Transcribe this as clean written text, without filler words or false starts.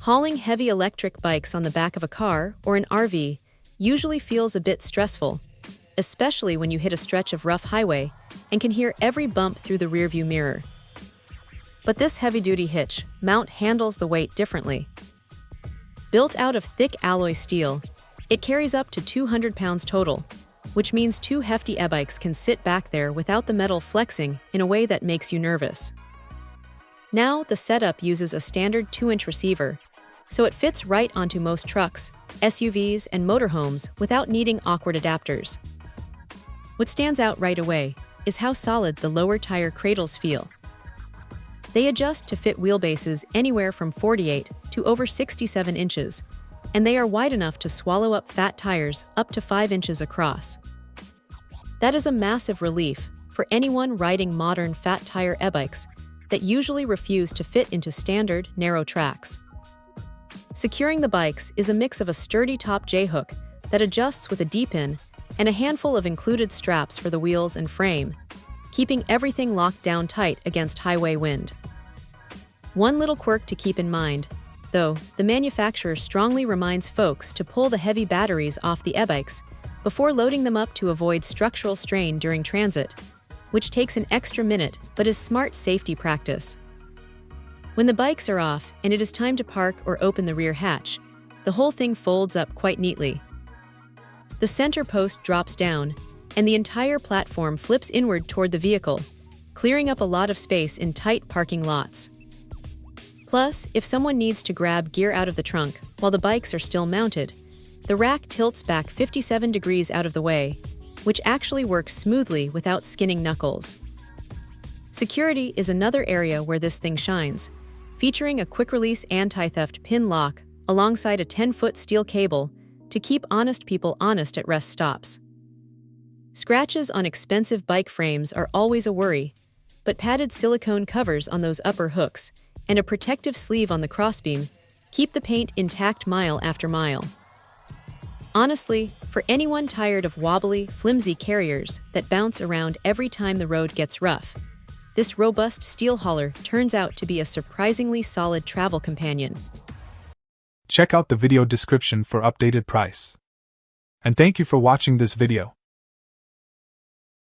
Hauling heavy electric bikes on the back of a car or an RV usually feels a bit stressful, especially when you hit a stretch of rough highway and can hear every bump through the rearview mirror. But this heavy-duty hitch mount handles the weight differently. Built out of thick alloy steel, it carries up to 200 pounds total, which means two hefty e-bikes can sit back there without the metal flexing in a way that makes you nervous. Now, the setup uses a standard 2-inch receiver, so it fits right onto most trucks, SUVs, and motorhomes without needing awkward adapters. What stands out right away is how solid the lower tire cradles feel. They adjust to fit wheelbases anywhere from 48 to over 67 inches, and they are wide enough to swallow up fat tires up to 5 inches across. That is a massive relief for anyone riding modern fat tire e-bikes that usually refuse to fit into standard, narrow tracks. Securing the bikes is a mix of a sturdy top J-hook that adjusts with a D-pin and a handful of included straps for the wheels and frame, keeping everything locked down tight against highway wind. One little quirk to keep in mind, though, the manufacturer strongly reminds folks to pull the heavy batteries off the e-bikes before loading them up to avoid structural strain during transit, which takes an extra minute but is smart safety practice. When the bikes are off and it is time to park or open the rear hatch, the whole thing folds up quite neatly. The center post drops down, and the entire platform flips inward toward the vehicle, clearing up a lot of space in tight parking lots. Plus, if someone needs to grab gear out of the trunk while the bikes are still mounted, the rack tilts back 57 degrees out of the way, which actually works smoothly without skinning knuckles. Security is another area where this thing shines, featuring a quick-release anti-theft pin lock alongside a 10-foot steel cable to keep honest people honest at rest stops. Scratches on expensive bike frames are always a worry, but padded silicone covers on those upper hooks and a protective sleeve on the crossbeam keep the paint intact mile after mile. Honestly, for anyone tired of wobbly, flimsy carriers that bounce around every time the road gets rough, this robust steel hauler turns out to be a surprisingly solid travel companion. Check out the video description for updated price. And thank you for watching this video.